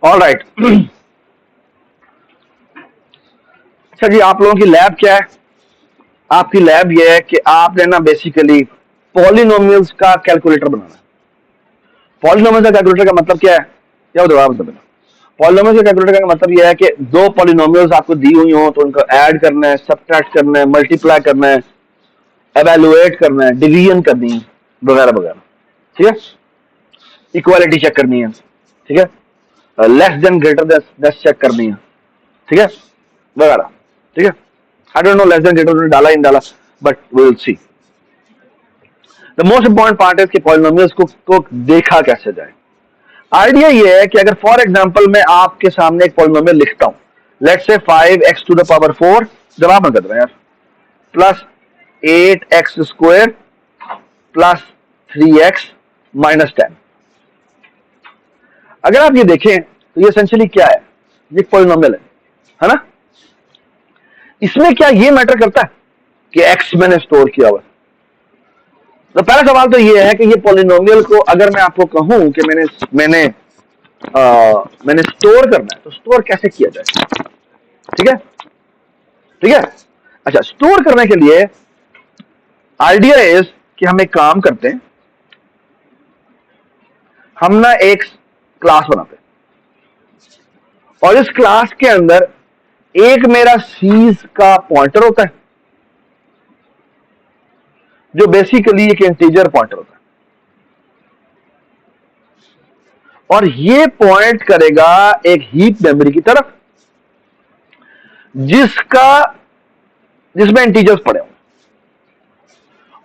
All right. अच्छा जी, आप लोगों की लैब क्या है? आपकी लैब ये है कि आपने ना बेसिकली पॉलिनोमियल्स का कैलकुलेटर बनाना है। पॉलिनोमियल का कैलकुलेटर का मतलब क्या है? क्या बताओ आप? मतलब पॉलिनोमियल के कैलकुलेटर का मतलब यह है कि दो पॉलिनोमियल्स आपको दी हुई हो तो उनको ऐड करना है, सब्ट्रैक्ट करना है, मल्टीप्लाई करना है, एवेलुएट करना है, डिवीजन करनी है, वगैरह वगैरह। ठीक है, इक्वालिटी चेक करनी है, ठीक है, less than greater than check करनी है, ठीक है, वगैरह। ठीक है, I don't know less than greater डाला इन डाला, but we will see. The most important part है कि पॉलिनोमियल्स को देखा कैसे जाए। आइडिया ये है कि अगर फॉर एग्जांपल मैं आपके सामने एक पॉलिनोमियल लिखता हूं, let's say 5x to the power 4, जवाब मत दो यार, plus 8x square plus 3x minus 10। अगर आप ये देखें तो ये एसेंशियली क्या है? ये पॉलिनोमियल है ना? इसमें क्या ये मैटर करता है कि x मैंने स्टोर किया हुआ? तो पहला सवाल तो ये है कि ये पॉलिनोमियल को अगर मैं आपको कहूं कि मैंने मैंने स्टोर करना है तो स्टोर कैसे किया जाए? ठीक है, ठीक है। अच्छा, स्टोर करने के लिए आइडिया इज कि हम एक काम करते हैं, हम ना एक क्लास बनाते हैं और इस क्लास के अंदर एक मेरा सीज का पॉइंटर होता है जो बेसिकली एक इंटीजर पॉइंटर होता है, और ये पॉइंट करेगा एक हीप मेमोरी की तरफ जिसमें इंटीजर्स पड़े होंगे,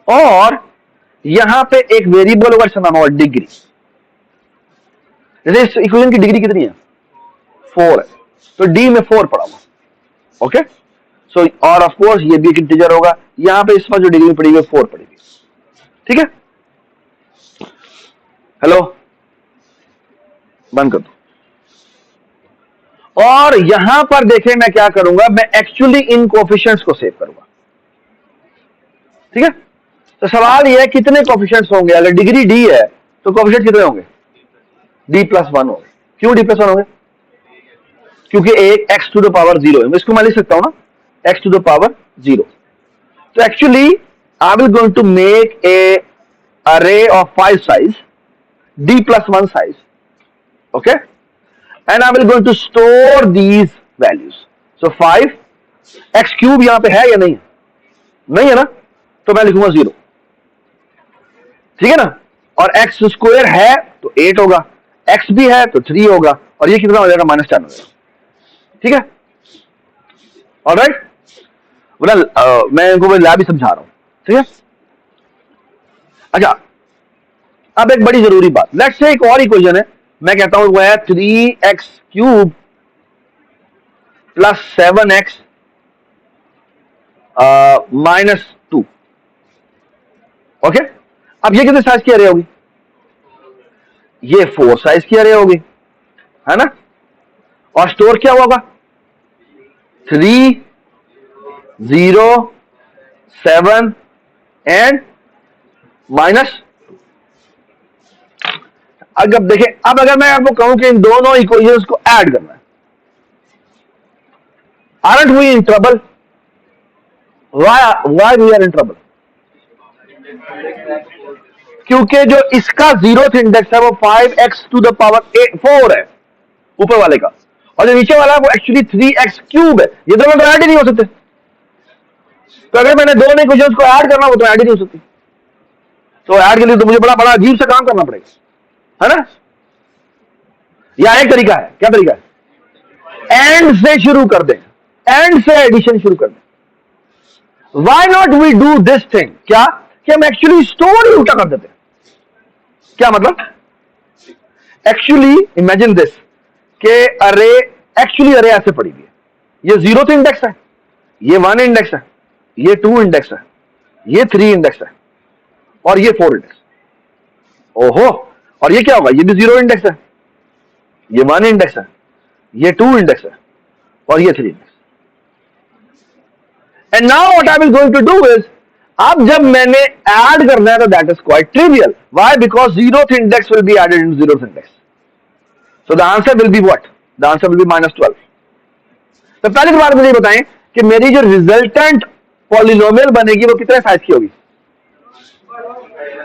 और यहां पे एक वेरिएबल होगा जिसका नाम होगा डिग्री। जैसे इस इक्वेशन की डिग्री कितनी है? 4 है, तो डी में 4 पड़ा हुआ। ओके, सो और ऑफ कोर्स ये भी एक इंटीजर होगा, यहां पे इस पर जो डिग्री पड़ेगी 4 पड़ेगी। ठीक है, हेलो, बंद कर दो। और यहां पर देखें मैं क्या करूंगा, मैं एक्चुअली इन कोफिशिएंट्स को सेव करूंगा। ठीक है, तो सवाल यह है कितने कोफिशिएंट्स होंगे? अगर डिग्री डी है तो कोफिशिएंट कितने होंगे? d+1 होंगे। क्यों d+1 होंगे? क्योंकि एक x टू द पावर 0 है, इसको मैं लिख सकता हूं ना, x टू द पावर 0। तो actually I will going to make a array of 5 size, d+1 size, okay, and I will going to store these values. So 5 x cube यहां पे है या नहीं है? नहीं है ना, तो मैं लिखूंगा 0। ठीक है ना, और x स्क्वायर है तो 8 होगा, x भी है तो 3 होगा, और ये कितना हो जाएगा? -10 हो जाएगा। ठीक है, ऑलराइट। मैं इनको लैब ही समझा रहा हूं। ठीक है, अच्छा, अब एक बड़ी जरूरी बात, लेट्स से एक और इक्वेशन है, मैं कहता हूं वो है 3x cube plus 7x -2। Okay, अब ये कितने साइज की अरे होगी? ये 4 साइज की अरे होगी, है ना? और स्टोर क्या होगा? 3, 0, 7 एंड -। अब देखें, अब अगर मैं आपको कहूं कि इन दोनों इक्वेशंस को ऐड करना है, aren't we in trouble? Why we are in trouble? क्योंकि जो इसका 0th इंडेक्स है वो 5x टू द पावर 4 है ऊपर वाले का, और जो नीचे वाला है वो एक्चुअली 3x क्यूब है। ये दोनों तो ऐड ही नहीं हो सकते, तो अगर मैंने दोनों इक्वेशंस को ऐड करना हो तो ऐड ही नहीं हो सकती। तो ऐड के लिए तो मुझे बड़ा बड़ा अजीब सा काम करना पड़ेगा, है ना? या एक तरीका है, क्या तरीका है? एंड से शुरू कर दें, एंड से एडिशन शुरू कर दें। Why not we do this thing? क्या कि हम एक्चुअली स्टोर ही उल्टा कर देते हैं। क्या मतलब? एक्चुअली इमेजिन दिस के अरे, एक्चुअली अरे ऐसे पड़ी हुई है, ये 0th इंडेक्स है, ये 1 इंडेक्स है, ये 2 इंडेक्स है, ये 3 इंडेक्स है, और ये 4 इंडेक्स। ओहो, और ये क्या होगा? ये भी 0 इंडेक्स है, ये 1 इंडेक्स है, ये 2 इंडेक्स है, और ये 3 index. And now what I will going to do is, अब जब मैंने ऐड करना है तो that is quite trivial. Why? Because 0th index will be added in 0th index. So the answer will be what? The answer will be -12। तो पहली बात मुझे बताएं कि मेरी जो रिजल्टेंट पॉलिनोमियल बनेगी वो कितने साइज की होगी?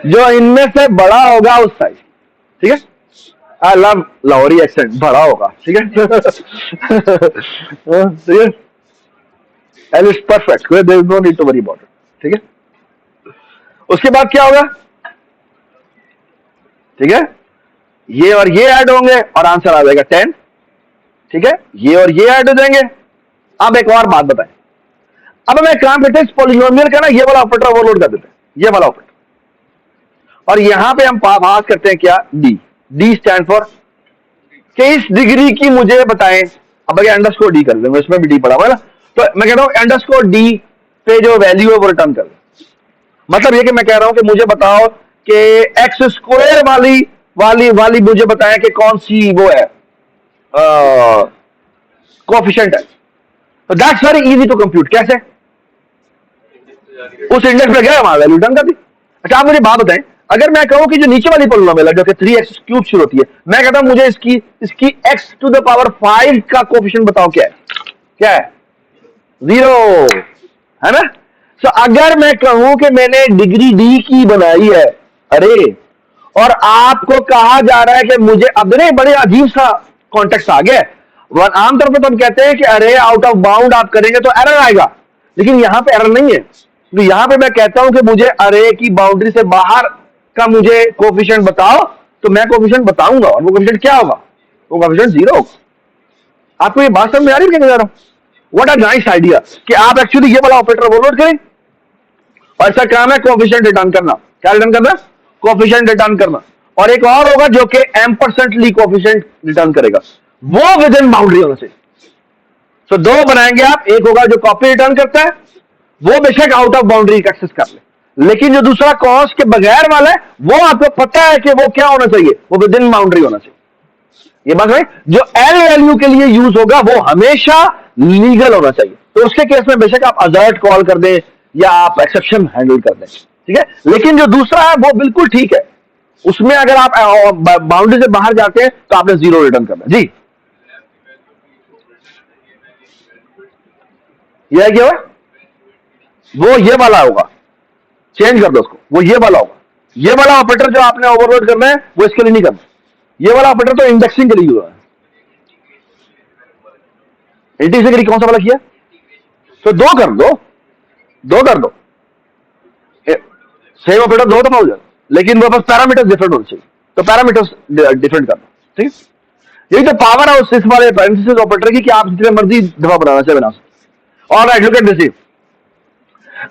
जो इनमें से बड़ा होगा उस साइज। ठीक है, आई लव लाहौरी एक्सेंट, बड़ा होगा। ठीक है ठीक है, and it's perfect, there is no need to worry about it. ठीक है, उसके बाद क्या होगा? ठीक है, ये और ये ऐड होंगे और आंसर आ जाएगा 10। ठीक है, ये और ये ऐड हो जाएंगे। अब एक और बात बताएं, अब मैं काम करते हैं इस पॉलिनोमियल का ना ये वाला ऑपरेटर ओवरलोड कर देते हैं, ये वाला ऑपरेटर, और यहां पे हम पास करते हैं क्या? डी। डी स्टैंड फॉर कि इस डिग्री की मुझे बताएं। अब अगर अंडरस्कोर डी कर देंगे, इसमें भी डी पड़ा हुआ है ना, तो मैं कह रहा हूं अंडरस्कोर डी पे जो वैल्यू है वो रिटर्न कर दे। मतलब ये कि मैं कह रहा हूं कि मुझे बताओ कि एक्स स्क्वायर वाली वाली वाली मुझे बताएं कि कौन सी वो है कोएफिशिएंट है। तो that's very easy to compute. कैसे? उस इंडेक्स पे गया हमारा वैल्यू रिटर्न कर दी। अच्छा, आप मुझे बात बताएं, अगर मैं कहूं कि जो नीचे वाली पॉलिनोमियल है जो कि 3x³ शुरू होती है, मैं कहता हूं मुझे इसकी x⁵ का कोएफिशिएंट बताओ, क्या है? क्या है? 0 है ना। तो अगर मैं कहूं कि मैंने डिग्री डी की बनाई है अरे, और आपको कहा जा रहा है कि मुझे, अब नहीं, बड़े अजीब सा कॉन्टेक्स्ट आ गया। आमतौर पर तो हम कहते हैं कि अरे आउट ऑफ बाउंड आप करेंगे तो एरर आएगा, लेकिन यहां पे एरर नहीं है। तो यहां पे मैं कहता हूं कि मुझे अरे की बाउंड्री से बाहर का मुझे कोएफिशिएंट बताओ, तो मैं कोएफिशिएंट बताऊंगा, और वो कोएफिशिएंट क्या होगा? वो कोएफिशिएंट 0 होगा। आपको ये बात समझ में आ रही है क्या कह रहा हूं? व्हाट अ नाइस आइडिया कि आप एक्चुअली ये वाला ऑपरेटर ओवरलोड करें, और ऐसा काम है कोएफिशिएंट रिटर्न करना। क्या रिटर्न करना? कोएफिशिएंट रिटर्न करना। और एक और होगा जो कि एम्परसेंटली कोएफिशिएंट रिटर्न करेगा, वो विद इन बाउंड्री होना चाहिए। तो दो बनाएंगे आप, एक होगा जो कॉपी रिटर्न करता है, वो बेशक आउट ऑफ बाउंड्री एक्सेस कर ले, लेकिन जो दूसरा कॉस के बगैर वाला है वो आपको पता है कि वो क्या होना चाहिए, वो विद इन बाउंड्री होना चाहिए। ये बात है, जो एल वैल्यू के लिए यूज होगा वो हमेशा लीगल होना चाहिए। तो उसके केस में बेशक आप अजर्ट कॉल कर दें या आप एक्सेप्शन हैंडल कर दें, ठीक है। लेकिन जो दूसरा है वो बिल्कुल ठीक है, उसमें अगर आप बाउंड्री से बाहर जाते हैं तो आपने 0 रिटर्न करना। जी, यह क्या है? वो ये वाला होगा, चेंज कर दो उसको, वो ये वाला होगा। ये वाला ऑपरेटर जो आपने ओवरलोड करना है वो इसके लिए नहीं करना, ये वाला ऑपरेटर तो इंडेक्सिंग के लिए यूज है। इंडेक्सिंग के लिए कौन सा वाला किया? तो दो कर दो, दो कर दो, सेम ऑपरेटर दो दफा हो जाए, लेकिन वो बस पैरामीटर्स डिफरेंट होने चाहिए, तो पैरामीटर्स डिफरेंट कर दो, ठीक है। यही तो पावर है उस वाले पैरेंथेसिस ऑपरेटर की कि आप जितने मर्जी दफा बनाना चाहे बना सकते। Alright, look at this.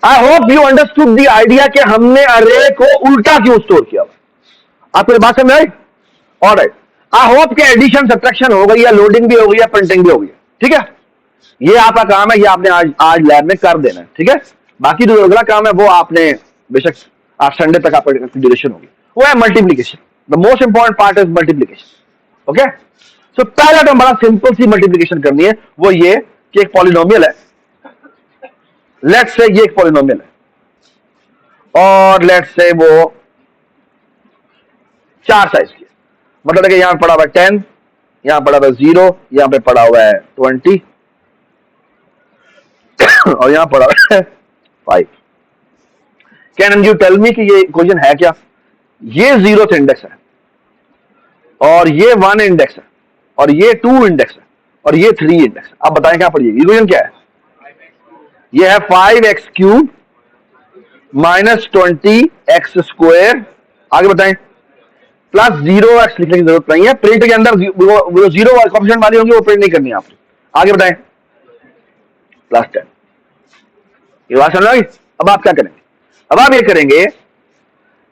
I hope you understood the idea कि हमने अरे को उल्टा क्यों स्टोर किया। आपको बात समझ आई? ऑलराइट, आई होप कि एडिशन सब्ट्रैक्शन हो गई है, लोडिंग भी हो गई है, प्रिंटिंग भी हो गई है, ठीक है। ये आपका काम है, ये आपने आज लैब में कर देना है, ठीक है। बाकी जो अगला काम है वो आपने बेशक आप संडे तक आपकी ड्यूरेशन होगी, वो है multiplication. The most important part is multiplication. Okay, so पहला तो बड़ा सिंपल सी मल्टीप्लीकेशन करनी है, वो ये कि एक पॉलिनोमियल है, लेट्स से ये एक पॉलिनोमियल है और लेट्स से वो 4 साइज की है। मतलब है कि यहां पड़ा हुआ है 10, यहां पड़ा हुआ है 0, यहां पे पड़ा हुआ है 20 और यहां पड़ा हुआ है 5। कैन यू टेल मी कि ये इक्वेशन है क्या? ये 0th इंडेक्स है और ये 1 इंडेक्स है और ये 2 इंडेक्स है और ये 3 इंडेक्स है। आप बताएं क्या पड़ेगी? इक्वेशन क्या है? ये है 5x³ माइनस 20x²। आगे बताएं, प्लस 0x लिखने की जरूरत नहीं है, प्रिंट के अंदर वो 0 कोएफिशिएंट वाली होंगी वो प्रिंट नहीं करनी है आपने। आगे बताएं, प्लस 10। ये बात समझ आई? अब आप क्या करेंगे? अब आप ये करेंगे,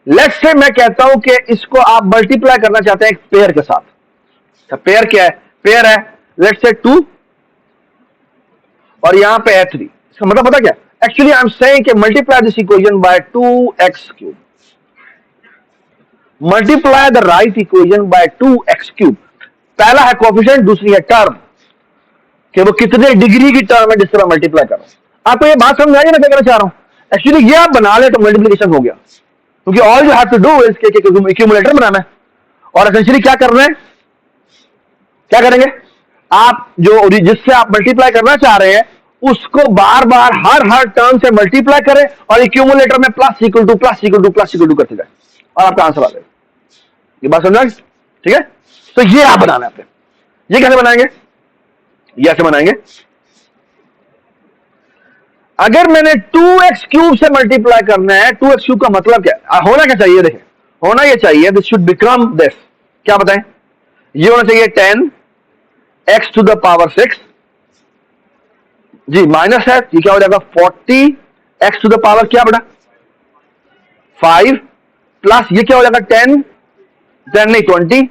लेट्स से मैं कहता हूं कि इसको आप मल्टीप्लाई करना चाहते हैं एक पेयर के साथ। तो पेयर क्या है? पेयर है लेट्स से 2 और यहां पे है 3। इसका मतलब पता क्या? एक्चुअली आई एम सेइंग कि multiply this equation by 2x³। Multiply the right equation by 2x³। पहला है कोएफिशिएंट, दूसरी है टर्म, कि वो कितने डिग्री की टर्म है जिस तरह मल्टीप्लाई कर रहा हूं। आपको ये बात समझ आई ना क्या कहना चाह रहा हूं? एक्चुअली ये आप बना ले तो मल्टीप्लिकेशन हो गया, क्योंकि all you have to do is accumulator बनाना है और एसेंशियली क्या करना है? क्या करेंगे, आप जो जिससे आप मल्टीप्लाई करना चाह रहे हैं उसको बार बार हर टर्म से मल्टीप्लाई करें और एक्यूमुलेटर में plus equal to plus equal to plus equal to करते जाए और आपका आंसर आ जाएगा। ये बात समझा, ठीक है। तो ये आप बनाना है आपने। ये कैसे बनाएंगे, ये ऐसे बनाएंगे, अगर मैंने 2x क्यूब से मल्टीप्लाई करना है, 2x क्यूब का मतलब क्या होना, क्या चाहिए, देखें होना ये चाहिए, दिस शुड बिकम दिस, क्या बताएं, ये होना चाहिए 10x टू द पावर 6, जी माइनस है, ये क्या हो जाएगा 40x टू द पावर क्या बेटा 5, प्लस ये क्या हो जाएगा 10 नहीं 20,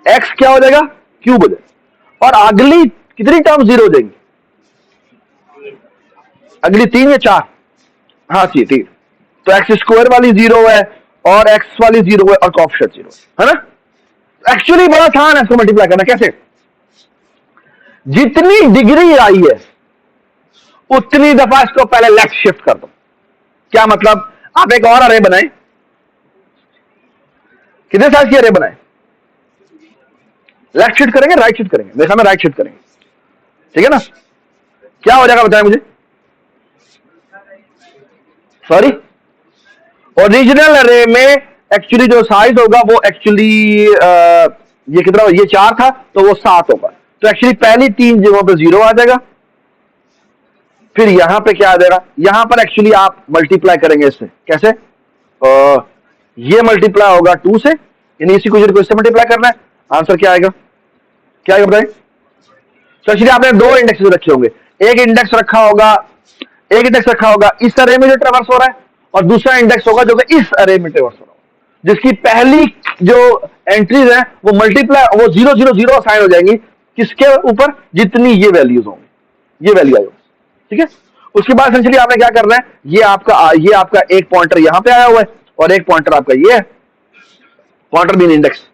x क्या हो जाएगा क्यूब हो जाएगा, और अगली कितनी टर्म जीरो हो जाएंगी, अगली 3 या 4, हाँ ठीक, तो एक्स स्क्वायर वाली जीरो है और एक्स वाली जीरो है और कोएफिशिएंट जीरो है ना। एक्चुअली बड़ा आसान है इसको मल्टीप्लाई करना, कैसे, जितनी डिग्री आई है उतनी दफा इसको पहले लेफ्ट शिफ्ट कर दो। क्या मतलब, आप एक और अरे बनाए, कितने साइज की अरे बनाए, लेफ्ट शिफ्ट करेंगे राइट शिफ्ट करेंगे, देखा मैं राइट शिफ्ट करेंगे, ठीक है ना, क्या हो जाएगा बताएं मुझे, सॉरी ओरिजिनल अरे में एक्चुअली जो साइज होगा वो एक्चुअली ये कितना, ये 4 था तो वो 7 होगा, तो एक्चुअली पहली 3 जगहों पे 0 आ जाएगा, फिर यहां पे क्या आ जाएगा, यहां पर एक्चुअली आप मल्टीप्लाई करेंगे इससे, कैसे, ये मल्टीप्लाई होगा 2 से, यानी इसी को इससे मल्टीप्लाई करना है, आंसर क्या आएगा, क्या आएगा बताएं। तो एक्चुअली आपने 2 इंडेक्स रखे होंगे, एक इंडेक्स रखा होगा इस अरे में जो ट्रेवर्स हो रहा है, और दूसरा इंडेक्स होगा जो कि इस अरे में ट्रेवर्स हो रहा है, जिसकी पहली जो एंट्रीज है वो मल्टीप्लाई, वो 0 0 0 असाइन हो जाएंगी, किसके ऊपर, जितनी ये वैल्यूज होंगी, ये वैल्यू आई होगी, ठीक है। उसके बाद एसेंशियली आपने क्या करना है, ये आपका एक पॉइंटर यहां पे आया हुआ है और एक पॉइंटर आपका ये है, पॉइंटर बीन इंडेक्स,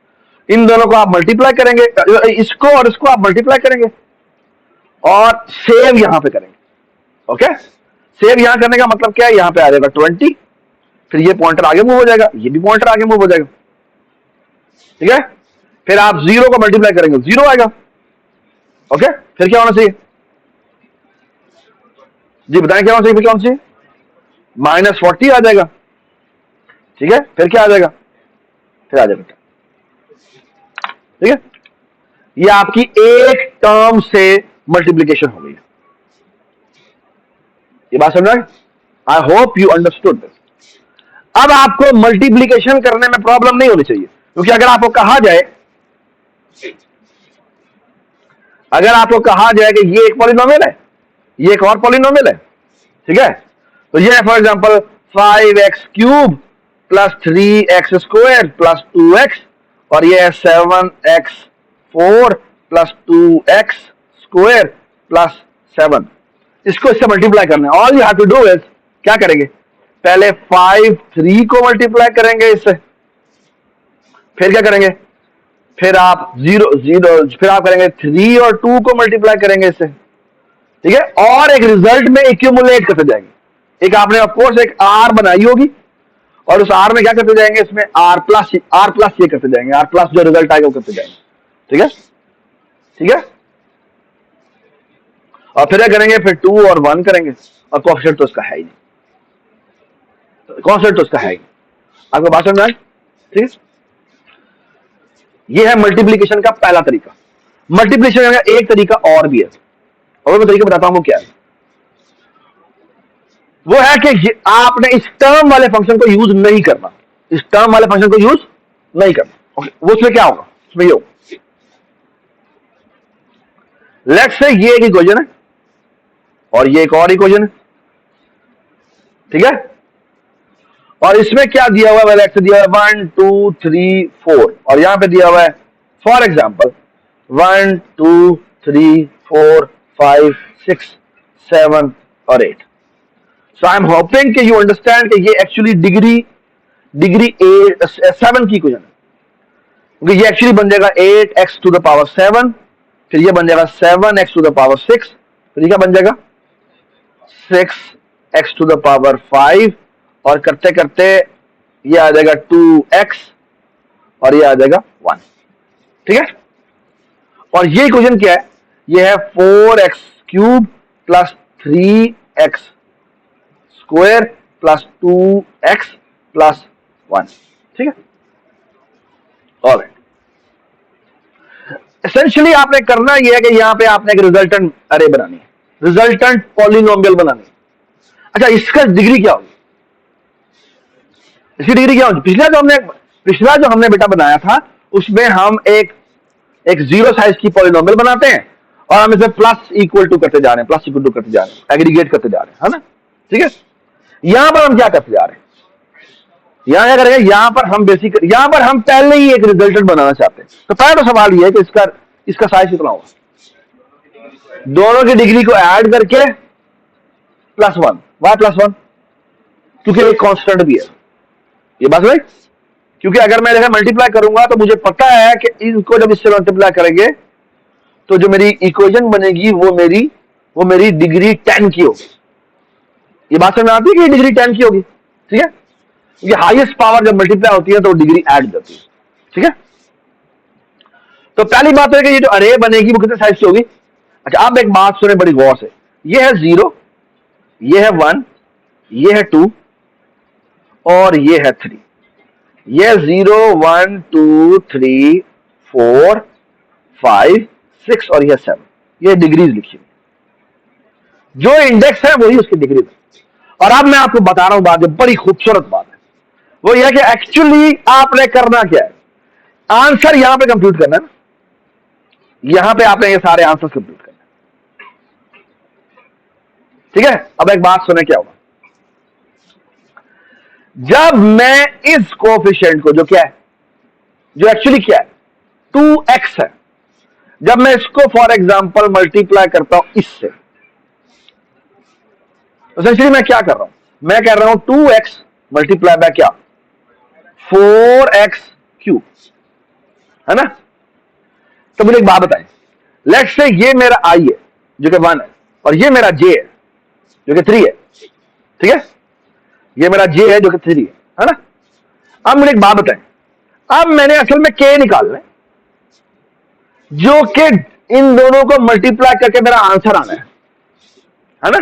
इन दोनों को आप मल्टीप्लाई करेंगे, इसको और इसको आप मल्टीप्लाई करेंगे और सेव यहां पे करेंगे, ओके। सेव यहां करने का मतलब क्या है, यहां पे आ जाएगा 20, फिर ये पॉइंटर आगे मूव हो जाएगा, ये भी पॉइंटर आगे मूव हो जाएगा, ठीक है। फिर आप 0 को मल्टीप्लाई करेंगे 0 आएगा, ओके। फिर क्या होना चाहिए, जी बताएं क्या होना चाहिए, क्या होना चाहिए, -40 आ जाएगा, ठीक है। फिर क्या आ जाएगा, फिर आ जाएगा, ठीक है। ये आपकी एक टर्म से मल्टीप्लीकेशन हो गई है, ये बात समझ, I hope you understood this. अब आपको मल्टीप्लीकेशन करने में प्रॉब्लम नहीं होनी चाहिए, क्योंकि अगर आपको कहा जाए कि ये एक पॉलिनोमियल है, ये एक और पॉलिनोमियल है, ठीक है, तो ये for example 5x cube plus 3x square plus 2x, और ये है 7x4 plus 2x square plus 7, इसको इससे मल्टीप्लाई करना है। All you have to do is, क्या करेंगे, पहले 5 3 को मल्टीप्लाई करेंगे इससे, फिर क्या करेंगे, फिर आप 0 0, फिर आप करेंगे 3 और 2 को मल्टीप्लाई करेंगे इससे, ठीक है, और एक रिजल्ट में एक्यूमुलेट करते जाएंगे। एक आपने ऑफकोर्स एक आर बनाई होगी और उस आर में क्या करते जाएंगे, इसमें आर प्लस ये करते जाएंगे, आर प्लस जो रिजल्ट आएगा वो करते जाएंगे, ठीक है, ठीक है। और फिर क्या करेंगे, फिर 2 और 1 करेंगे, और कोएफिशिएंट तो उसका है ही नहीं, कॉन्सेप्ट तो उसका है ही, आपको बात समझ में आई, ठीक है। ये है मल्टीप्लीकेशन का पहला तरीका। मल्टीप्लीकेशन का एक तरीका और भी है, और मैं तरीका बताता हूं वो क्या है, वो है कि आपने इस टर्म वाले फंक्शन को यूज नहीं करना, इस टर्म वाले फंक्शन को यूज नहीं करना, वो उसमें क्या होगा, उसमें ये होगा, लेट्स से ये एक इक्वेशन है और ये एक और इक्वेशन है, ठीक है, और इसमें क्या दिया हुआ है, लेट्स से दिया हुआ है 1 2 3 4, और यहां पे दिया हुआ है फॉर एग्जांपल 1 2 3 4 5 6 7 और 8। सो आई एम होपिंग कि यू अंडरस्टैंड कि ये एक्चुअली डिग्री 7 की इक्वेशन है, क्योंकि ये एक्चुअली बन जाएगा 8x टू द पावर 7, फिर ये बन जाएगा 7x टू द पावर 6, फिर ये क्या बन जाएगा 6x टू द पावर 5, और करते करते ये आ जाएगा 2x और ये आ जाएगा 1, ठीक है। और ये इक्वेशन क्या है? ये है 4x cube plus 3x square plus 2x plus 1। ठीक है, ऑलराइट। एसेंशियली आपने करना यह है कि यहां पे आपने एक रिजल्टेंट अरे बनानी है, रिजल्टेंट पॉलिनोमियल बनानी है। अच्छा, इसका डिग्री क्या होगी? इसकी डिग्री क्या होगी? पिछला जो हमने बेटा बनाया था उसमें हम एक जीरो साइज की पॉलिनोमियल बनाते हैं और हम इसे प्लस इक्वल टू करते जा रहे हैं, प्लस इक्वल टू करते जा रहे हैं, एग्रीगेट करते जा रहे हैं, है ना? ठीक है, यहां पर हम क्या करते जा रहे हैं? यहां क्या करेंगे? यहां पर हम पहले ही एक रिजल्टेंट बनाना चाहते हैं। तो पहला तो सवाल यह है कि इसका साइज कितना होगा? दोनों की डिग्री को ऐड करके +1। वाई +1? क्योंकि एक कांस्टेंट भी है। ये बात है, क्योंकि अगर मैं देखा मल्टीप्लाई करूंगा तो मुझे पता है कि इनको जब इससे मल्टीप्लाई करेंगे तो जो मेरी इक्वेशन बनेगी वो मेरी डिग्री 10 की होगी। ये बात समझ में आती है कि डिग्री 10 की होगी? ठीक है, ये हाईएस्ट पावर जब मल्टीप्लाई होती है तो डिग्री ऐड जाती है। ठीक है, तो पहली बात है कि ये जो अरे बनेगी वो कितने साइज की होगी? अच्छा, आप एक बात सुने बड़ी गौर से। ये है 0, ये है 1, ये है 2 और ये है 3। ये 0 1 2 3 4 5 6 और ये 7। ये डिग्रीज लिखी हुई, जो इंडेक्स है वही उसकी डिग्री है। और अब मैं आपको बता रहा हूं बात, बड़ी खूबसूरत बात है, वो यह कि एक्चुअली आपने करना क्या है? आंसर यहां पे कंप्यूट करना है, यहां पे आपने ये सारे आंसर कंप्यूट करना है। ठीक है, अब एक बात सुने, क्या होगा जब मैं इस कोएफिशिएंट को, जो क्या है, जो एक्चुअली क्या है 2x है, जब मैं इसको फॉर एग्जांपल मल्टीप्लाई करता हूं इससे, तो एसेंशियली मैं क्या कर रहा हूं? मैं कह रहा हूं 2x मल्टीप्लाई बाय क्या? 4x क्यूब, है ना? तो मुझे एक बात बताएं, लेट्स से ये मेरा i है जो कि 1 है और ये मेरा j है जो कि 3 है। ठीक है, ये मेरा j है जो कि 3 है ना? अब मुझे एक बात बताएं, अब मैंने असल में k निकालना है जो कि इन दोनों को मल्टीप्लाई करके मेरा आंसर आना है ना?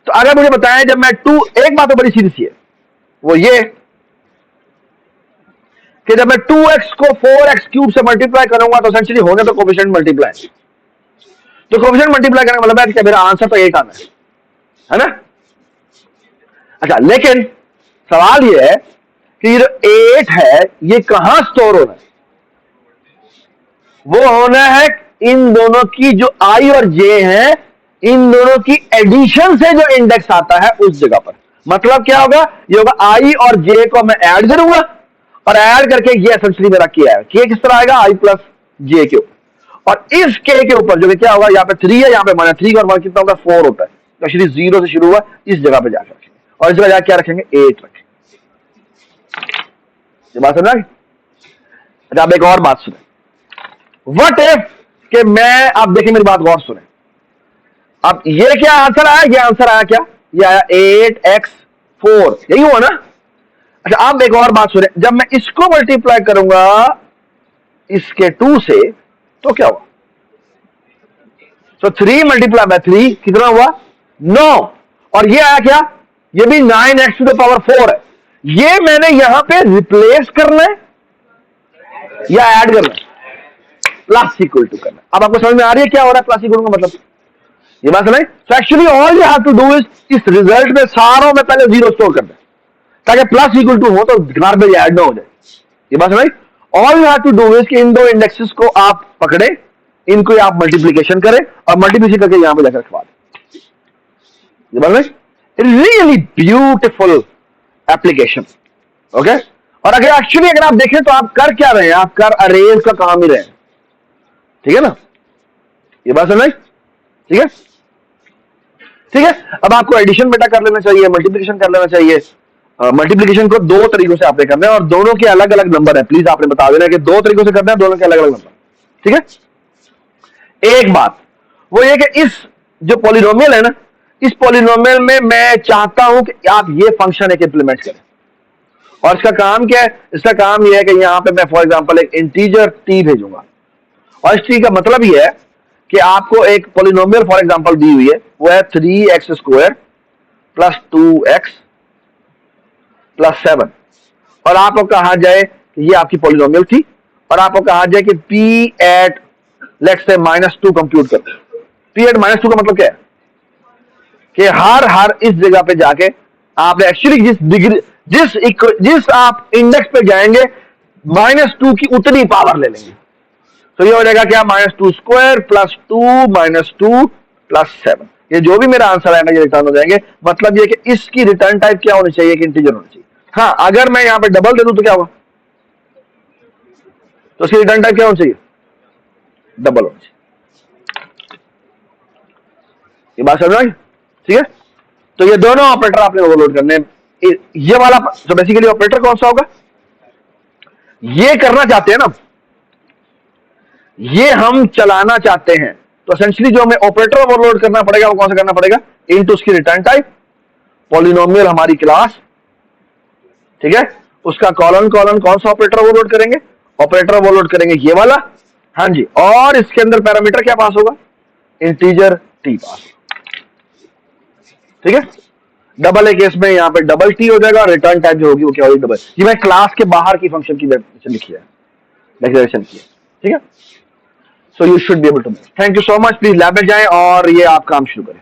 तो अगर मुझे बताएं जब मैं एक बात तो बड़ी सीधी सी है, वो ये कि जब मैं 2x को 4x क्यूब से मल्टीप्लाई करूंगा तो एसेंशियली होने तो कोएफिशिएंट मल्टीप्लाई, तो कोएफिशिएंट मल्टीप्लाई करने का मतलब है कि मेरा आंसर तो एक आना है ना? अच्छा, लेकिन सवाल ये है कि ये जो 8 है ये कहां स्टोर होना है? वो होना है इन दोनों की जो i और j है, इन दोनों की एडिशन से जो इंडेक्स आता है उस जगह पर। मतलब क्या होगा? ये होगा i और j को मैं ऐड करूंगा और ऐड करके ये एसेंशियली मेरा k है। k किस तरह आएगा? i प्लस j के ऊपर, और इस k के ऊपर जो क्या होगा, यहां पे 3 है, यहां पे माना 3 और 1 कितना होगा? 4 होता है। तो एक्चुअली 0 से शुरू हुआ, इस जगह पे जाकर रखेंगे और इस जगह जाकर क्या रखेंगे? 8 रखेंगे। ये बात समझ आ गई? अच्छा, अब एक और बात सुने, व्हाट इफ कि मैं, आप देखिए मेरी बात गौर सुने, अब ये क्या आंसर आया? ये आंसर आया क्या? ये आया 8x4, यही हुआ ना? अच्छा, आप एक और बात सुने, जब मैं इसको मल्टीप्लाई करूंगा इसके 2 से तो क्या हुआ? तो 3 मल्टीप्लाई बाय 3 कितना हुआ? 9। और ये आया क्या? ये भी 9x⁴ है। ये मैंने यहां पे रिप्लेस करना है या ऐड करना है? प्लस इक्वल टू करना। अब आपको समझ में आ रही है क्या हो रहा है प्लस इक्वल का मतलब? ये बात समझ? So actually all you have to do is इस रिजल्ट में सारों में पहले 0 स्टोर कर दें ताकि प्लस इक्वल टू हो तो गार्बेज ऐड ना हो जाए। ये बात समझ? All you have to do is कि इन दो इंडेक्सेस को आप पकड़े, इनको आप मल्टीप्लीकेशन करें और मल्टीप्लीकेशन करके यहां पर जाकर रखवा दें। ये बात समझ? Really beautiful application. ओके, और अगर एक्चुअली अगर आप देखें तो आप कर क्या रहे हैं? आप कर अरेज का काम ही रहे हैं। ठीक है ना? ये बात समझ? ठीक है, ठीक है। अब आपको एडिशन बेटा कर लेना चाहिए, मल्टीप्लिकेशन कर लेना चाहिए। मल्टीप्लिकेशन को 2 तरीकों से आपने करना है और दोनों के अलग अलग नंबर है। प्लीज आपने बता देना कि 2 तरीकों से करना है, दोनों के अलग अलग नंबर। ठीक है, एक बात वो ये कि इस जो पॉलिनोमियल है ना, इस पॉलिनोमियल में मैं चाहता हूं कि आप ये फंक्शन एक इंप्लीमेंट करें। और इसका काम क्या है? इसका काम यह है कि यहां पे मैं फॉर एग्जांपल एक इंटीजर t भेजूंगा और इस ट्री का मतलब ये है कि आपको एक पॉलिनोमियल फॉर एग्जांपल दी हुई है, वो है 3x² प्लस 2x प्लस 7, और आपको कहा जाए कि ये आपकी पॉलिनोमियल थी, और आपको कहा जाए कि p eight let's say -2 compute करो। p एट -2 का मतलब क्या है कि हर इस जगह पे जाके आपने एक्चुअली जिस आप इंडेक्स पे जाएंगे -2 की उतनी पावर ले लेंगे। तो ये हो जाएगा क्या, -2² प्लस 2 -2 प्लस 7। ये जो भी मेरा आंसर आएगा ये रिटर्न हो जाएंगे। मतलब ये कि इसकी रिटर्न टाइप क्या होनी चाहिए, कि इंटीजर होनी चाहिए। हाँ, अगर मैं यहां पे डबल दे दूं तो क्या होगा, तो इसकी रिटर्न टाइप क्या होनी चाहिए, डबल होनी चाहिए। ये बात समझ में, ठीक है। तो ये दोनों ऑपरेटर आपने ओवरलोड करने हैं। ये वाला तो बेसिकली ऑपरेटर कौन सा होगा, ये करना चाहते हैं ना, ये हम चलाना चाहते हैं। तो एसेंशियली जो हमें ऑपरेटर ओवरलोड करना पड़ेगा वो कौन सा करना पड़ेगा, इनटू उसकी रिटर्न टाइप, पॉलिनोमियल हमारी क्लास, ठीक है, उसका कॉलन कौन सा ऑपरेटर ओवरलोड करेंगे, ऑपरेटर ओवरलोड करेंगे ये वाला, हाँ जी, और इसके अंदर पैरामीटर क्या पास होगा, इंटीजर टी पास, ठीक है। डबल ए केस में यहां पे डबल टी हो जाएगा, और रिटर्न टाइप जो होगी वो क्या होगी, डबल। ये मैं क्लास के बाहर की फंक्शन की लिखी है, डेक्लेरेशन की है, ठीक है। So you should be able to. Thank you so much. Please lab में जाएं और ये आप काम शुरू करें।